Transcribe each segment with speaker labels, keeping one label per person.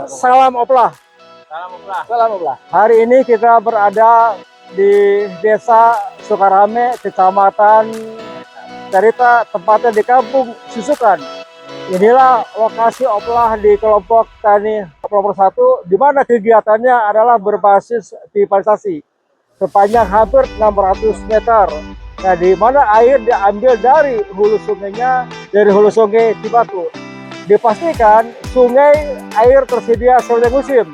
Speaker 1: Salam Oplah.
Speaker 2: Salam Oplah.
Speaker 1: Salam Oplah. Hari ini kita berada di Desa Sukarame, Kecamatan Carita, tempatnya di Kampung Susukan. Inilah lokasi Oplah di kelompok tani nomor 1, di mana kegiatannya adalah berbasis pipanisasi sepanjang hampir 600 meter. Nah, di mana air diambil dari hulu sungainya, dari hulu sungai Cibatu. Dipastikan sungai air tersedia selama musim,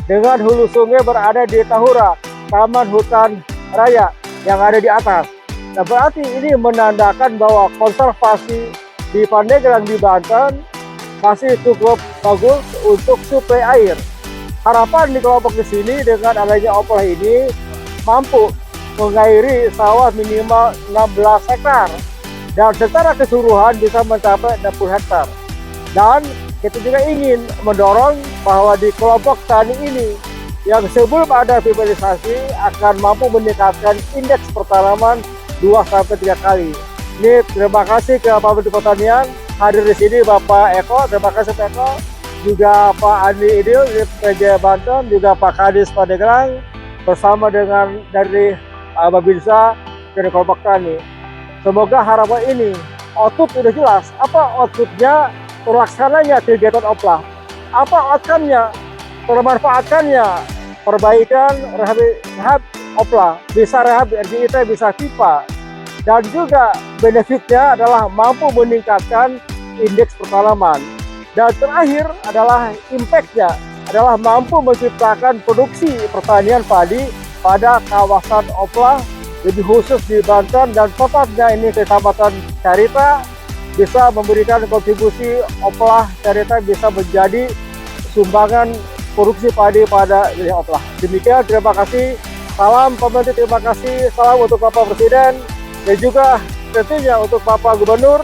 Speaker 1: dengan hulu sungai berada di Tahura, Taman Hutan Raya yang ada di atas. Nah, berarti ini menandakan bahwa konservasi di Pandeglang di Banten masih cukup bagus untuk suplai air. Harapan di kelompok di sini dengan adanya Oplah ini mampu mengairi sawah minimal 16 hektar dan secara keseluruhan bisa mencapai 60 hektar. Dan kita juga ingin mendorong bahwa di kelompok tani ini yang sebelum ada pipanisasi akan mampu meningkatkan indeks pertanaman 2-3 kali. Ini terima kasih ke Pak Menteri Pertanian hadir di sini, Bapak Eko, terima kasih Pak Eko, juga Pak Andi Idil di PJ Banten, juga Pak Kadis Pandeglang bersama dengan dari Babinsa dari kelompok tani. Semoga harapan ini output sudah jelas. Apa outputnya? Terlaksananya kegiatan Oplah. Apa outcome-nya? Termanfaatkannya perbaikan rehab Oplah, bisa rehab RGIT, bisa pipa. Dan juga benefitnya adalah mampu meningkatkan indeks pertanaman. Dan terakhir adalah impact-nya, adalah mampu menciptakan produksi pertanian padi pada kawasan Oplah, lebih khusus di Banten dan tepatnya ini Kecamatan Carita, bisa memberikan kontribusi Oplah Carita bisa menjadi sumbangan produksi padi pada wilayah Oplah. Demikian, terima kasih. Salam pemerintah, terima kasih. Salam untuk Bapak Presiden dan juga tentunya untuk Bapak Gubernur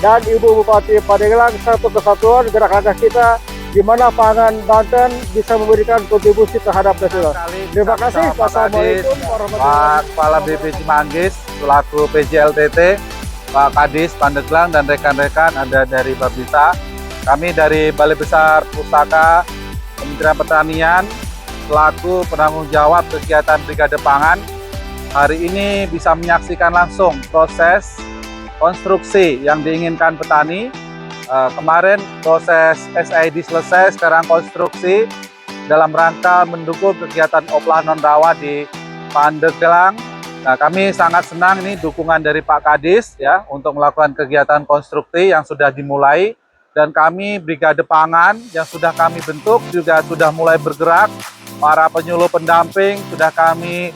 Speaker 1: dan Ibu Bupati Pandeglang, satu kesatuan gerakan kita di mana pangan Banten bisa memberikan kontribusi terhadap nasional. Terima kasih. Wassalamualaikum warahmatullahi wabarakatuh.
Speaker 2: Pak Kepala BP Cimanggis selaku PJLTT, Pak Kadis Pandeglang dan rekan-rekan ada dari Babinsa. Kami dari Balai Besar Pustaka Kementerian Pertanian selaku penanggung jawab kegiatan Brigade Pangan hari ini bisa menyaksikan langsung proses konstruksi yang diinginkan petani. Kemarin proses SID selesai, sekarang konstruksi dalam rangka mendukung kegiatan Oplah non-rawa di Pandeglang. Nah, kami sangat senang ini dukungan dari Pak Kadis ya untuk melakukan kegiatan konstruksi yang sudah dimulai, dan kami Brigade Pangan yang sudah kami bentuk juga sudah mulai bergerak. Para penyuluh pendamping sudah kami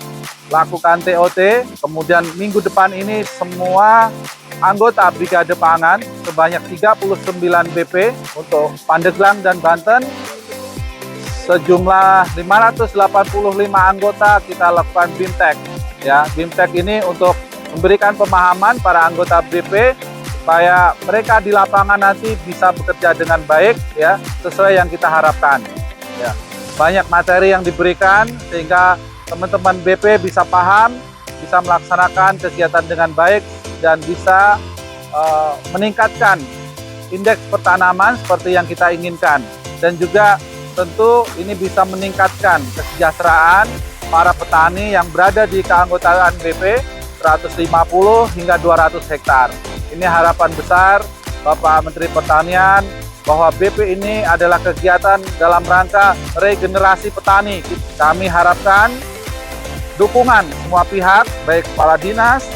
Speaker 2: lakukan TOT. Kemudian minggu depan ini semua anggota Brigade Pangan sebanyak 39 BP untuk Pandeglang dan Banten, sejumlah 585 anggota kita lakukan BIMTEK. Ya, BIMTEK ini untuk memberikan pemahaman para anggota BP supaya mereka di lapangan nanti bisa bekerja dengan baik ya, sesuai yang kita harapkan. Ya, banyak materi yang diberikan sehingga teman-teman BP bisa paham, bisa melaksanakan kegiatan dengan baik dan bisa meningkatkan indeks pertanaman seperti yang kita inginkan, dan juga tentu ini bisa meningkatkan kesejahteraan para petani yang berada di keanggotaan BP 150 hingga 200 hektar. Ini harapan besar Bapak Menteri Pertanian bahwa BP ini adalah kegiatan dalam rangka regenerasi petani. Kami harapkan dukungan semua pihak, baik kepala dinas,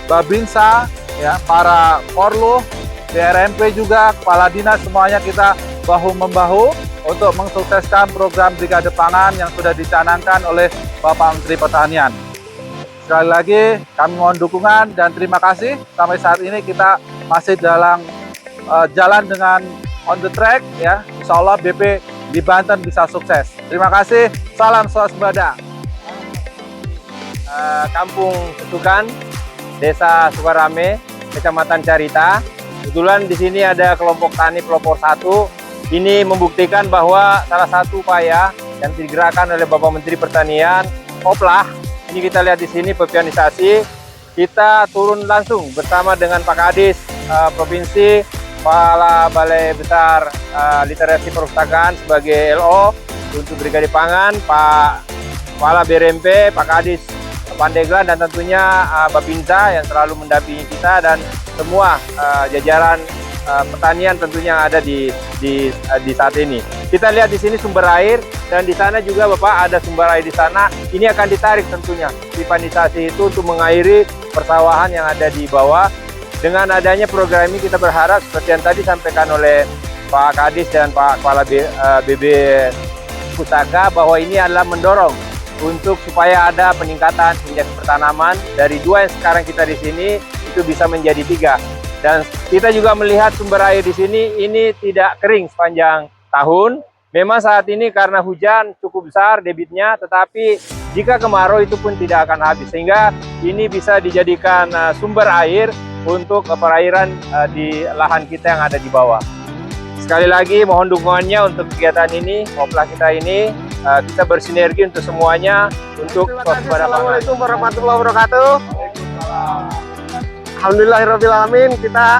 Speaker 2: Babinsa, ya, para Korluh, BRMP juga, kepala dinas, semuanya kita bahu-membahu untuk mensukseskan program Brigade Pangan yang sudah dicanangkan oleh Bapak Menteri Pertanian. Sekali lagi kami mohon dukungan dan terima kasih. Sampai saat ini kita masih dalam jalan dengan on the track ya. Insya Allah BP di Banten bisa sukses. Terima kasih. Salam swasembada.
Speaker 3: Kampung Susukan, Desa Sukarame, Kecamatan Carita. Kebetulan di sini ada kelompok tani pelopor 1. Ini membuktikan bahwa salah satu upaya yang digerakkan oleh Bapak Menteri Pertanian, Oplah. Ini kita lihat di sini pipanisasi. Kita turun langsung bersama dengan Pak Kadis Provinsi Kepala Balai Besar Literasi Perpustakaan sebagai LO, untuk Brigadir Pangan, Pak Kepala BRMP, Pak Kadis Pandeglang, dan tentunya Bapinsa yang selalu mendampingi kita, dan semua jajaran pertanian tentunya yang ada di saat ini. Kita lihat di sini sumber air, dan di sana juga Bapak ada sumber air di sana. Ini akan ditarik tentunya pipanisasi itu untuk mengairi persawahan yang ada di bawah. Dengan adanya program ini kita berharap seperti yang tadi disampaikan oleh Pak Kadis dan Pak Kepala BB Pustaka, bahwa ini adalah mendorong untuk supaya ada peningkatan indeks pertanaman dari 2 yang sekarang kita di sini itu bisa menjadi 3. Dan kita juga melihat sumber air di sini ini tidak kering sepanjang tahun. Memang saat ini karena hujan cukup besar debitnya, tetapi jika kemarau itu pun tidak akan habis, sehingga ini bisa dijadikan sumber air untuk perairan di lahan kita yang ada di bawah. Sekali lagi mohon dukungannya untuk kegiatan ini, Kopla kita ini. Kita bersinergi untuk semuanya untuk waspada pangan.
Speaker 4: Assalamualaikum warahmatullahi wabarakatuh. Alhamdulillahirrahmanirrahim. Kita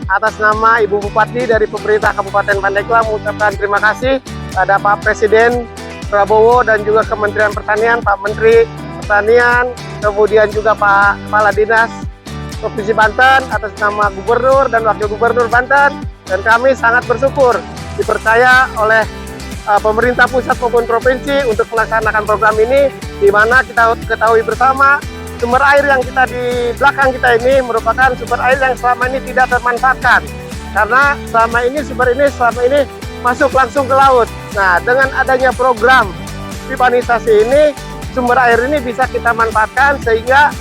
Speaker 4: atas nama Ibu Bupati dari pemerintah Kabupaten Pandeglang mengucapkan terima kasih pada Pak Presiden Prabowo dan juga Kementerian Pertanian, Pak Menteri Pertanian, kemudian juga Pak Kepala Dinas Provinsi Banten atas nama Gubernur dan Wakil Gubernur Banten. Dan kami sangat bersyukur dipercaya oleh pemerintah pusat maupun provinsi untuk melaksanakan program ini, di mana kita ketahui bersama sumber air yang kita di belakang kita ini merupakan sumber air yang selama ini tidak termanfaatkan, karena selama ini sumber ini masuk langsung ke laut. Nah, dengan adanya program pipanisasi ini, sumber air ini bisa kita manfaatkan sehingga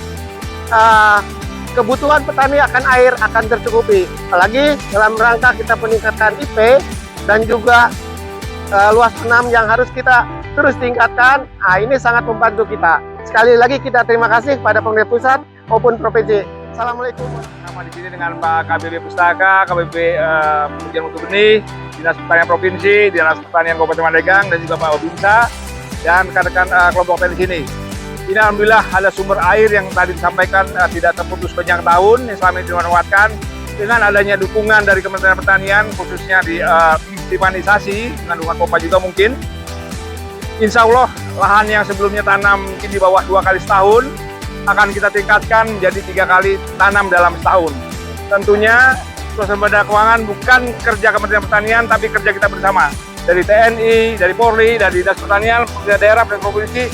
Speaker 4: kebutuhan petani akan air akan tercukupi. Apalagi dalam rangka kita meningkatkan IP dan juga luas tanam yang harus kita terus tingkatkan. Nah, ini sangat membantu kita. Sekali lagi kita terima kasih kepada pemerintah pusat maupun provinsi. Assalamualaikum.
Speaker 2: Sama di sini dengan Pak KBB Pustaka, KBB Kementerian Mutu Benih, Dinas Pertanian Provinsi, Dinas Pertanian Kabupaten Pandeglang, dan juga Pak Bapinsa dan rekan-rekan kelompok tani di sini. Ini alhamdulillah ada sumber air yang tadi disampaikan tidak terputus sepanjang tahun yang selama ini dimanfaatkan. Dengan adanya dukungan dari Kementerian Pertanian, khususnya di pipanisasi, dengan dukungan Kopa juga mungkin, insya Allah lahan yang sebelumnya tanam mungkin di bawah 2 kali setahun akan kita tingkatkan menjadi 3 kali tanam dalam setahun. Tentunya swasembada keuangan bukan kerja Kementerian Pertanian, tapi kerja kita bersama dari TNI, dari Polri, dari Dinas Pertanian, pemerintah daerah dan provinsi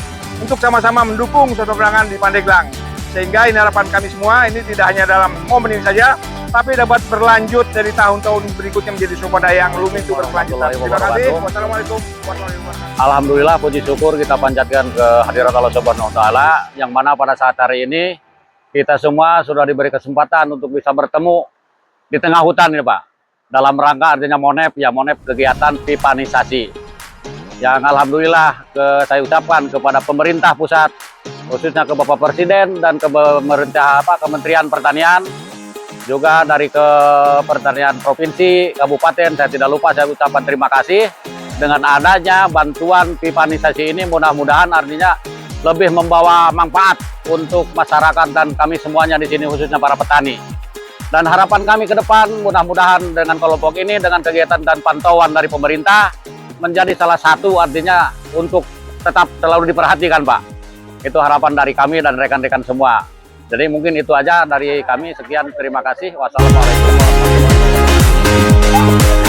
Speaker 2: untuk sama-sama mendukung swasembada pangan di Pandeglang. Sehingga ini harapan kami semua, ini tidak hanya dalam momen ini saja, tapi dapat berlanjut dari tahun-tahun berikutnya menjadi swadaya yang lumit itu berkelanjutan. Terima kasih. Wassalamualaikum warahmatullahi wabarakatuh.
Speaker 5: Alhamdulillah, puji syukur kita panjatkan ke hadirat Allah Subhanahu wa Ta'ala, yang mana pada saat hari ini kita semua sudah diberi kesempatan untuk bisa bertemu di tengah hutan ini, Pak. Dalam rangka artinya MONEP, ya MONEP kegiatan pipanisasi. Yang alhamdulillah saya ucapkan kepada pemerintah pusat, khususnya ke Bapak Presiden dan ke pemerintah Kementerian Pertanian, juga dari ke Pertanian Provinsi, Kabupaten, saya tidak lupa saya ucapkan terima kasih. Dengan adanya bantuan pipanisasi ini mudah-mudahan artinya lebih membawa manfaat untuk masyarakat dan kami semuanya di sini, khususnya para petani. Dan harapan kami ke depan mudah-mudahan dengan kelompok ini, dengan kegiatan dan pantauan dari pemerintah, menjadi salah satu artinya untuk tetap selalu diperhatikan, Pak. Itu harapan dari kami dan rekan-rekan semua. Jadi mungkin itu aja dari kami. Sekian, terima kasih. Wassalamualaikum warahmatullahi wabarakatuh.